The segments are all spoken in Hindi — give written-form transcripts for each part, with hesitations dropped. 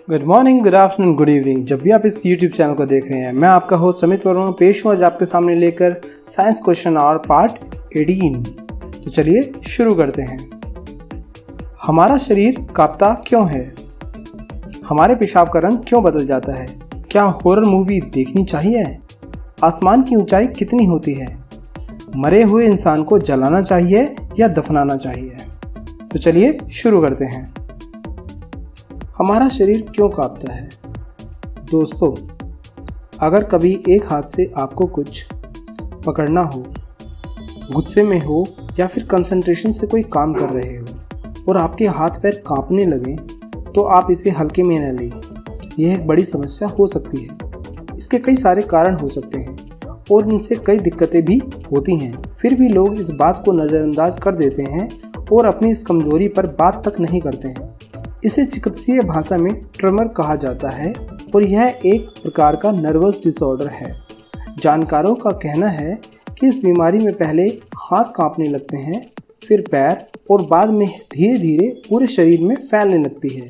Good morning, good afternoon, good evening. जब भी आप इस यूट्यूब चैनल को देख रहे हैं, मैं आपका होस्ट अमित वर्मा पेश हूँ आज आपके सामने लेकर साइंस क्वेश्चन और पार्ट 18। तो चलिए शुरू करते हैं। हमारा शरीर कांपता क्यों है? हमारे पेशाब का रंग क्यों बदल जाता है? क्या हॉरर मूवी देखनी चाहिए? आसमान की ऊंचाई कितनी होती है? मरे हुए इंसान को जलाना चाहिए या दफनाना चाहिए? तो चलिए शुरू करते हैं। हमारा शरीर क्यों कांपता है? दोस्तों, अगर कभी एक हाथ से आपको कुछ पकड़ना हो, गुस्से में हो या फिर कंसंट्रेशन से कोई काम कर रहे हो और आपके हाथ पैर कांपने लगे, तो आप इसे हल्के में न लें। यह एक बड़ी समस्या हो सकती है। इसके कई सारे कारण हो सकते हैं और इनसे कई दिक्कतें भी होती हैं। फिर भी लोग इस बात को नज़रअंदाज कर देते हैं और अपनी इस कमजोरी पर बात तक नहीं करते हैं। इसे चिकित्सीय भाषा में ट्रेमर कहा जाता है और यह एक प्रकार का नर्वस डिसऑर्डर है। जानकारों का कहना है कि इस बीमारी में पहले हाथ कांपने लगते हैं, फिर पैर और बाद में धीरे धीरे पूरे शरीर में फैलने लगती है।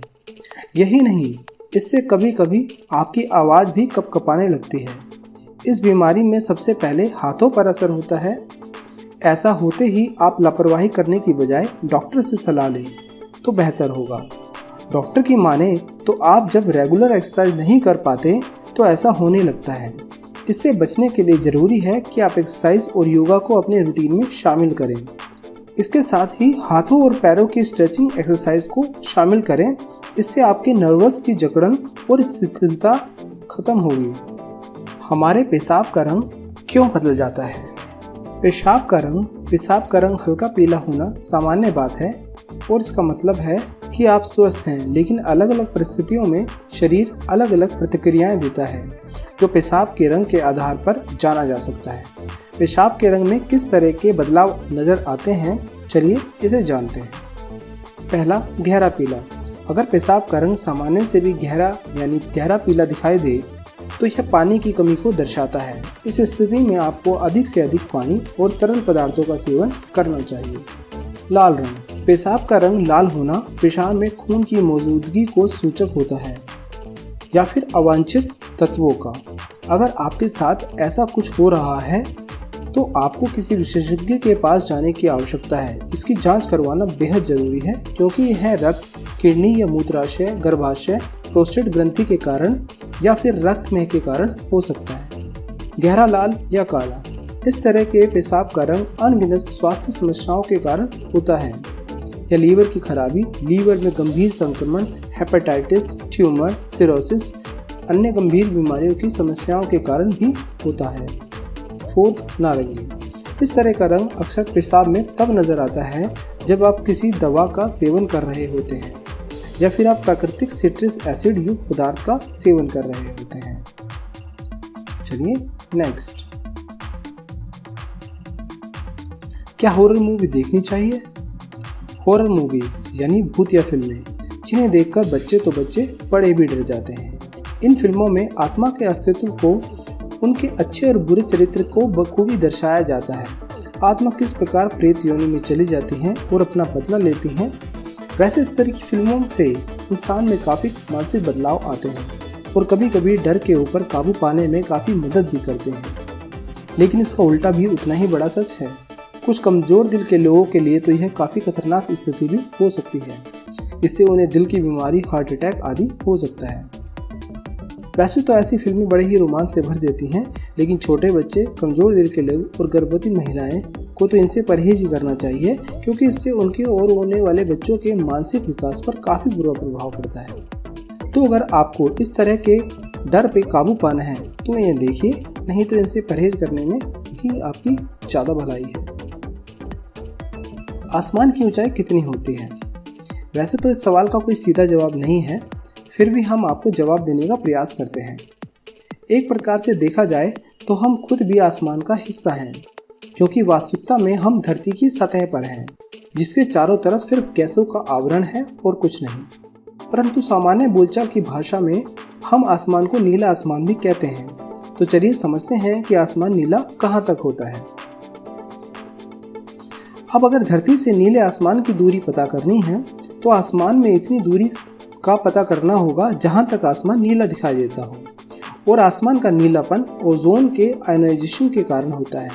यही नहीं, इससे कभी कभी आपकी आवाज़ भी कँपकँपाने लगती है। इस बीमारी में सबसे पहले हाथों पर असर होता है। ऐसा होते ही आप लापरवाही करने की बजाय डॉक्टर से सलाह लें तो बेहतर होगा। डॉक्टर की माने तो आप जब रेगुलर एक्सरसाइज नहीं कर पाते तो ऐसा होने लगता है। इससे बचने के लिए ज़रूरी है कि आप एक्सरसाइज और योगा को अपने रूटीन में शामिल करें। इसके साथ ही हाथों और पैरों की स्ट्रेचिंग एक्सरसाइज को शामिल करें। इससे आपके नर्वस की जकड़न और शिथिलता खत्म होगी। हमारे पेशाब का रंग क्यों बदल जाता है? पेशाब का रंग हल्का पीला होना सामान्य बात है और इसका मतलब है कि आप स्वस्थ हैं, लेकिन अलग अलग परिस्थितियों में शरीर अलग अलग प्रतिक्रियाएं देता है, जो पेशाब के रंग के आधार पर जाना जा सकता है। पेशाब के रंग में किस तरह के बदलाव नज़र आते हैं, चलिए इसे जानते हैं। पहला, गहरा पीला। अगर पेशाब का रंग सामान्य से भी गहरा यानी गहरा पीला दिखाई दे तो यह पानी की कमी को दर्शाता है। इस स्थिति में आपको अधिक से अधिक पानी और तरल पदार्थों का सेवन करना चाहिए। लाल रंग। पेशाब का रंग लाल होना पेशाब में खून की मौजूदगी को सूचक होता है या फिर अवांछित तत्वों का। अगर आपके साथ ऐसा कुछ हो रहा है तो आपको किसी विशेषज्ञ के पास जाने की आवश्यकता है। इसकी जांच करवाना बेहद जरूरी है, क्योंकि यह रक्त, किडनी या मूत्राशय, गर्भाशय, प्रोस्टेट ग्रंथि के कारण या फिर रक्त में के कारण हो सकता है। गहरा लाल या काला। इस तरह के पेशाब का रंग अनगिनत स्वास्थ्य समस्याओं के कारण होता है, या लीवर की खराबी, लीवर में गंभीर संक्रमण, हेपेटाइटिस, ट्यूमर, सिरोसिस, अन्य गंभीर बीमारियों की समस्याओं के कारण भी होता है। फोर्थ, नारंगी। इस तरह का रंग अक्सर पेशाब में तब नजर आता है जब आप किसी दवा का सेवन कर रहे होते हैं या फिर आप प्राकृतिक सिट्रिक एसिड युक्त पदार्थ का सेवन कर रहे होते हैं। चलिए नेक्स्ट। क्या हॉरर मूवी देखनी चाहिए? हॉरर मूवीज यानी भूत या फिल्में, जिन्हें देखकर बच्चे बड़े भी डर जाते हैं। इन फिल्मों में आत्मा के अस्तित्व को, उनके अच्छे और बुरे चरित्र को बखूबी दर्शाया जाता है। आत्मा किस प्रकार प्रेत योनि में चली जाती हैं और अपना बदला लेती हैं। वैसे इस तरह की फिल्मों से इंसान में काफ़ी मानसिक बदलाव आते हैं और कभी कभी डर के ऊपर काबू पाने में काफ़ी मदद भी करते हैं। लेकिन इसका उल्टा भी उतना ही बड़ा सच है। कुछ कमज़ोर दिल के लोगों के लिए तो यह काफ़ी खतरनाक स्थिति भी हो सकती है। इससे उन्हें दिल की बीमारी, हार्ट अटैक आदि हो सकता है। वैसे तो ऐसी फिल्में बड़े ही रोमांच से भर देती हैं, लेकिन छोटे बच्चे, कमज़ोर दिल के लोग और गर्भवती महिलाएं को तो इनसे परहेज ही करना चाहिए, क्योंकि इससे उनके और होने वाले बच्चों के मानसिक विकास पर काफ़ी बुरा प्रभाव पड़ता है। तो अगर आपको इस तरह के डर पे काबू पाना है तो इन्हें देखिए, नहीं तो इनसे परहेज करने में ही आपकी ज़्यादा भलाई है। आसमान की ऊंचाई कितनी होती है? वैसे तो इस सवाल का कोई सीधा जवाब नहीं है, फिर भी हम आपको जवाब देने का प्रयास करते हैं। एक प्रकार से देखा जाए तो हम खुद भी आसमान का हिस्सा हैं, क्योंकि वास्तविकता में हम धरती की सतह पर हैं, जिसके चारों तरफ सिर्फ गैसों का आवरण है और कुछ नहीं। परंतु सामान्य बोलचाल की भाषा में हम आसमान को नीला आसमान भी कहते हैं। तो चलिए समझते हैं कि आसमान नीला कहाँ तक होता है। अब अगर धरती से नीले आसमान की दूरी पता करनी है तो आसमान में इतनी दूरी का पता करना होगा जहां तक आसमान नीला दिखाई देता हो, और आसमान का नीलापन ओजोन के आयनाइजेशन के कारण होता है।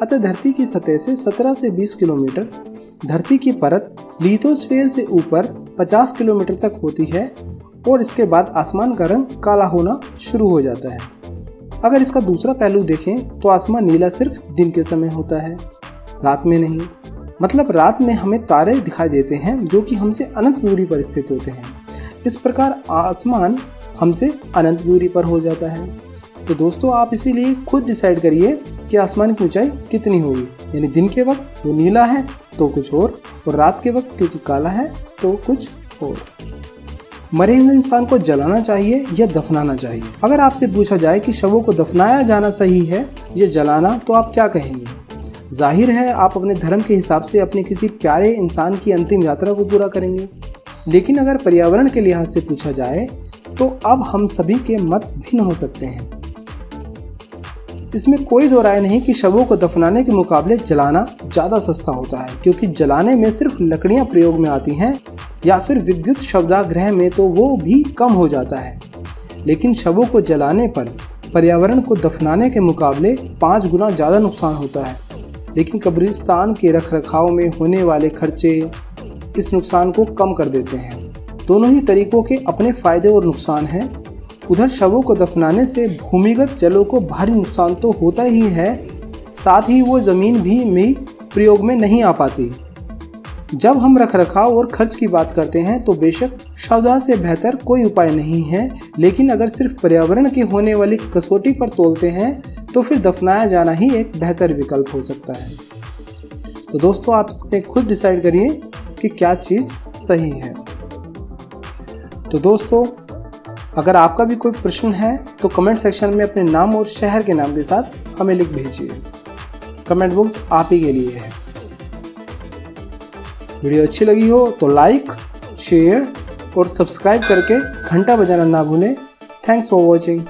अतः धरती की सतह से 17 से 20 किलोमीटर धरती की परत लिथोस्फीयर से ऊपर 50 किलोमीटर तक होती है, और इसके बाद आसमान का रंग काला होना शुरू हो जाता है। अगर इसका दूसरा पहलू देखें तो आसमान नीला सिर्फ दिन के समय होता है, रात में नहीं। मतलब रात में हमें तारे दिखाई देते हैं जो कि हमसे अनंत दूरी पर स्थित होते हैं। इस प्रकार आसमान हमसे अनंत दूरी पर हो जाता है। तो दोस्तों, आप इसीलिए खुद डिसाइड करिए कि आसमान की ऊंचाई कितनी होगी। यानी दिन के वक्त वो नीला है तो कुछ और रात के वक्त क्योंकि काला है तो कुछ और। मरे हुए इंसान को जलाना चाहिए या दफनाना चाहिए? अगर आपसे पूछा जाए कि शवों को दफनाया जाना सही है या जलाना, तो आप क्या कहेंगे? जाहिर है आप अपने धर्म के हिसाब से अपने किसी प्यारे इंसान की अंतिम यात्रा को पूरा करेंगे। लेकिन अगर पर्यावरण के लिहाज से पूछा जाए तो अब हम सभी के मत भिन्न हो सकते हैं। इसमें कोई दो राय नहीं कि शवों को दफनाने के मुकाबले जलाना ज़्यादा सस्ता होता है, क्योंकि जलाने में सिर्फ लकड़ियां प्रयोग में आती हैं या फिर विद्युत शवदाह में तो वो भी कम हो जाता है। लेकिन शवों को जलाने पर पर्यावरण को दफनाने के मुकाबले 5 गुना ज़्यादा नुकसान होता है। लेकिन कब्रिस्तान के रखरखाव में होने वाले खर्चे इस नुकसान को कम कर देते हैं। दोनों ही तरीकों के अपने फायदे और नुकसान हैं। उधर शवों को दफनाने से भूमिगत जलों को भारी नुकसान तो होता ही है, साथ ही वो ज़मीन भी प्रयोग में नहीं आ पाती। जब हम रखरखाव और खर्च की बात करते हैं तो बेशक शवदाह से बेहतर कोई उपाय नहीं है, लेकिन अगर सिर्फ पर्यावरण की होने वाली कसौटी पर तोलते हैं तो फिर दफनाया जाना ही एक बेहतर विकल्प हो सकता है। तो दोस्तों, आप इसमें खुद डिसाइड करिए कि क्या चीज़ सही है। तो दोस्तों, अगर आपका भी कोई प्रश्न है तो कमेंट सेक्शन में अपने नाम और शहर के नाम के साथ हमें लिख भेजिए। कमेंट बॉक्स आप ही के लिए है। वीडियो अच्छी लगी हो तो लाइक, शेयर और सब्सक्राइब करके घंटा बजाना ना भूलें। Thanks for watching.